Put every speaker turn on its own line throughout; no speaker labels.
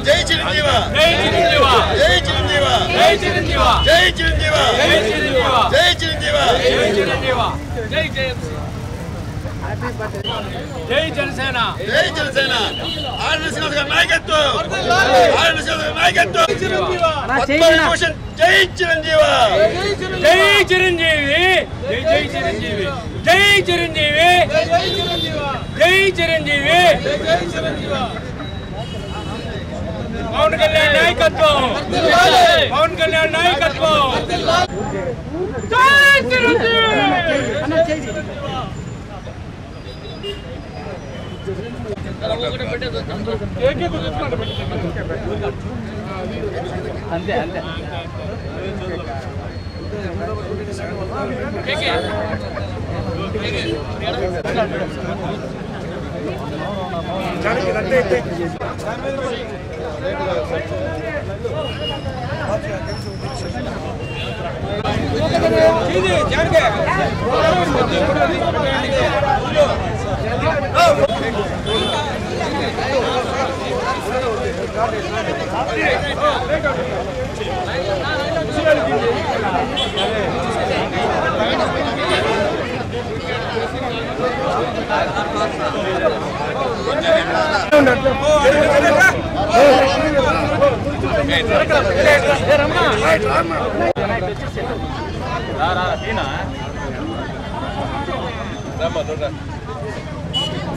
జై చిరంజీవ జై చిరంజీవ జై చిరంజీవ జై చిరంజీవ జై చిరంజీవ జై చిరంజీవ జై చిరంజీవ జై చిరంజీవ జై జై జనసేన జై జనసేన ఆర్ఎస్ఎస్ గారి నాయకత్వం ఆర్ఎస్ఎస్ గారి నాయకత్వం పద్మవిభూషణ్ జై చిరంజీవ జై చిరంజీవి జై జై చిరంజీవి జై చిరంజీవి జై చిరంజీవ జై చిరంజీవి జై చిరంజీవ పవన్ కళ్యాణ్ నాయకత్వం పవన్ కళ్యాణ్ నాయకత్వం జై చిరంజీవి అంతే అంతే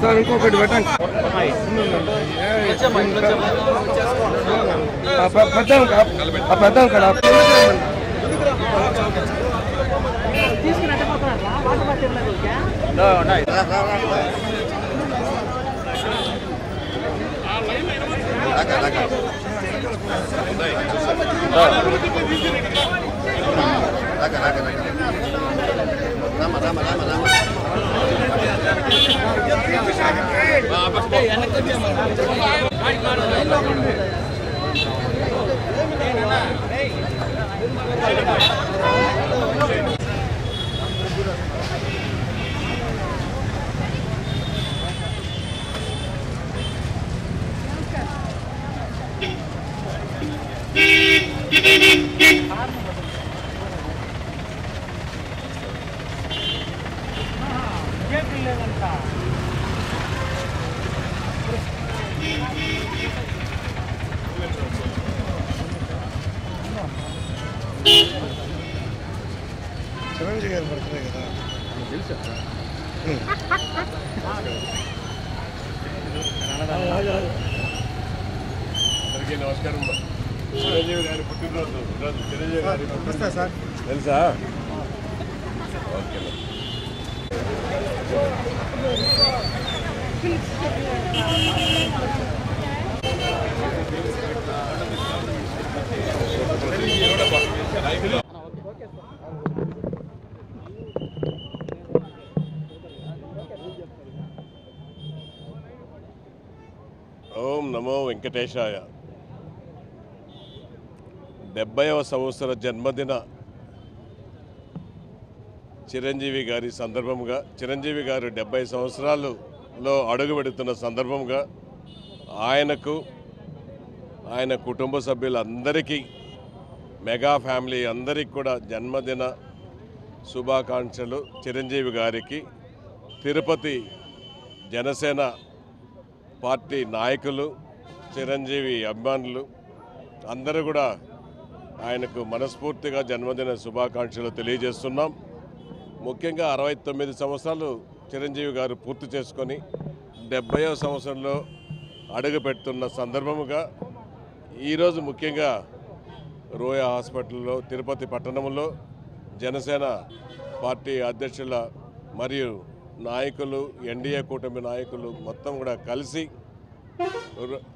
సార్ ఇంకొకటి పెట్టండి పెద్దాం కదా చిరంజీవి గారు పడుతున్నాయి కదా
అందరికీ నమస్కారం. చిరంజీవి గారి పుట్టినరోజు చిరంజీవి గారి
సార్
తెలుసా? ఓకే. ఓం నమో వెంకటేశాయ. 70వ సంవత్సర జన్మదిన చిరంజీవి గారి సందర్భంగా, చిరంజీవి గారు 70 సంవత్సరాలలో అడుగుపెడుతున్న సందర్భంగా ఆయనకు, ఆయన కుటుంబ సభ్యులందరికీ, మెగా ఫ్యామిలీ అందరికీ కూడా జన్మదిన శుభాకాంక్షలు. చిరంజీవి గారికి తిరుపతి జనసేన పార్టీ నాయకులు, చిరంజీవి అభిమానులు అందరూ కూడా ఆయనకు మనస్ఫూర్తిగా జన్మదిన శుభాకాంక్షలు తెలియజేస్తున్నాం. ముఖ్యంగా 69 సంవత్సరాలు చిరంజీవి గారు పూర్తి చేసుకొని 70వ సంవత్సరంలో అడుగు పెడుతున్న సందర్భముగా ఈరోజు ముఖ్యంగా రోయా హాస్పిటల్లో తిరుపతి పట్టణంలో జనసేన పార్టీ అధ్యక్షుల మరియు నాయకులు, ఎన్డీఏ కూటమి నాయకులు మొత్తం కూడా కలిసి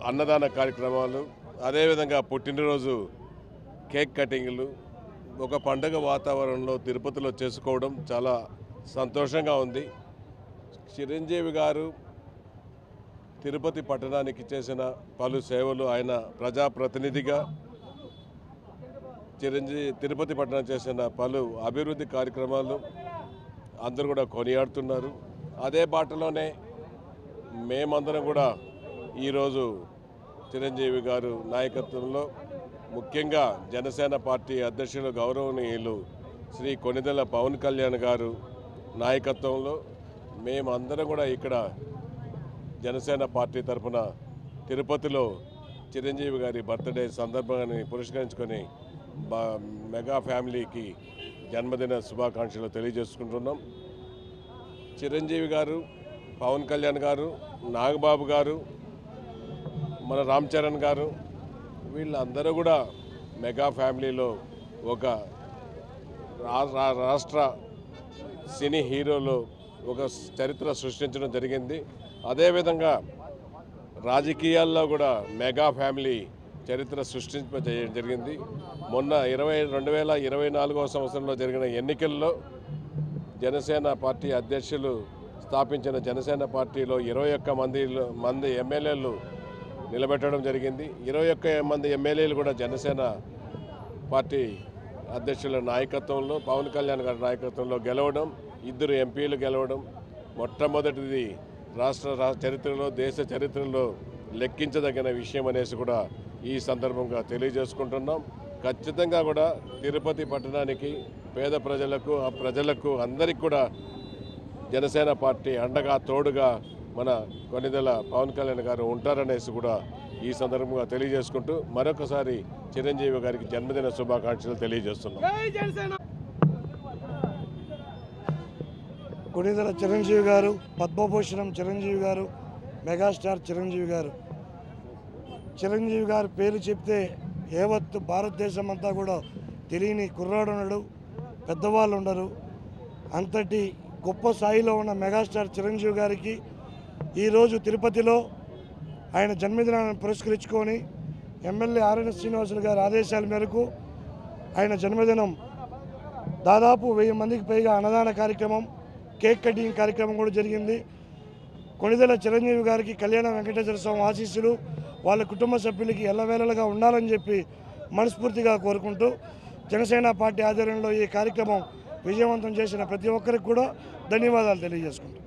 అన్నదాన కార్యక్రమాలు, అదేవిధంగా పుట్టినరోజు కేక్ కటింగ్లు ఒక పండుగ వాతావరణంలో తిరుపతిలో చేసుకోవడం చాలా సంతోషంగా ఉంది. చిరంజీవి గారు తిరుపతి పట్టణానికి చేసిన పలు సేవలు, ఆయన ప్రజాప్రతినిధిగా తిరుపతి పట్టణం చేసిన పలు అభివృద్ధి కార్యక్రమాలు అందరూ కూడా కొనియాడుతున్నారు. అదే బాటలోనే మేమందరం కూడా ఈరోజు చిరంజీవి గారు నాయకత్వంలో ముఖ్యంగా జనసేన పార్టీ అధ్యక్షులు గౌరవనీయులు శ్రీ కొణిదెల పవన్ కళ్యాణ్ గారు నాయకత్వంలో మేమందరం కూడా ఇక్కడ జనసేన పార్టీ తరఫున తిరుపతిలో చిరంజీవి గారి బర్త్డే సందర్భాన్ని పురస్కరించుకొని మెగా ఫ్యామిలీకి జన్మదిన శుభాకాంక్షలు తెలియజేసుకుంటున్నాం. చిరంజీవి గారు, పవన్ కళ్యాణ్ గారు, నాగబాబు గారు, మన రామ్ చరణ్ గారు వీళ్ళందరూ కూడా మెగా ఫ్యామిలీలో ఒక రాష్ట్ర సినీ హీరోలో ఒక చరిత్ర సృష్టించడం జరిగింది. అదేవిధంగా రాజకీయాల్లో కూడా మెగా ఫ్యామిలీ చరిత్ర సృష్టించడం జరిగింది. మొన్న 2024వ సంవత్సరంలో జరిగిన ఎన్నికల్లో జనసేన పార్టీ అధ్యక్షులు స్థాపించిన జనసేన పార్టీలో 21 మంది ఎమ్మెల్యేలు నిలబెట్టడం జరిగింది. 21 మంది ఎమ్మెల్యేలు కూడా జనసేన పార్టీ అధ్యక్షుల నాయకత్వంలో, పవన్ కళ్యాణ్ గారి నాయకత్వంలో గెలవడం, 2 ఎంపీలు గెలవడం మొట్టమొదటిది రాష్ట్ర చరిత్రలో, దేశ చరిత్రలో లెక్కించదగిన విషయం అనేసి కూడా ఈ సందర్భంగా తెలియజేసుకుంటున్నాం. ఖచ్చితంగా కూడా తిరుపతి పట్టణానికి, పేద ప్రజలకు, ఆ ప్రజలకు అందరికీ కూడా జనసేన పార్టీ అండగా తోడుగా మన కొణిదెల పవన్ కళ్యాణ్ గారు ఉంటారనేసి కూడా ఈ సందర్భంగా తెలియజేసుకుంటూ మరొకసారి చిరంజీవి గారికి జన్మదిన శుభాకాంక్షలు తెలియజేస్తున్నాం.
కొణిదెల చిరంజీవి గారు, పద్మభూషణం చిరంజీవి గారు, మెగాస్టార్ చిరంజీవి గారు. చిరంజీవి గారు పేరు చెప్తే యావత్తు భారతదేశం అంతా కూడా తెలియని కుర్రాడు ఉండడు, పెద్దవాళ్ళు ఉండరు. అంతటి గొప్ప స్థాయిలో ఉన్న మెగాస్టార్ చిరంజీవి గారికి ఈరోజు తిరుపతిలో ఆయన జన్మదినాన్ని పురస్కరించుకొని ఎమ్మెల్యే ఆర్ఎన్ శ్రీనివాసులు గారి ఆదేశాల మేరకు ఆయన జన్మదినం దాదాపు 1000 మందికి పైగా అన్నదాన కార్యక్రమం, కేక్ కటింగ్ కార్యక్రమం కూడా జరిగింది. కొణిదెల చిరంజీవి గారికి కళ్యాణ వెంకటేశ్వర స్వామి ఆశీస్సులు వాళ్ళ కుటుంబ సభ్యులకి ఎల్లవేళలుగా ఉండాలని చెప్పి మనస్ఫూర్తిగా కోరుకుంటూ జనసేన పార్టీ ఆధ్వర్యంలో ఈ కార్యక్రమం విజయవంతం చేసిన ప్రతి ఒక్కరికి కూడా ధన్యవాదాలు తెలియజేసుకుంటాం.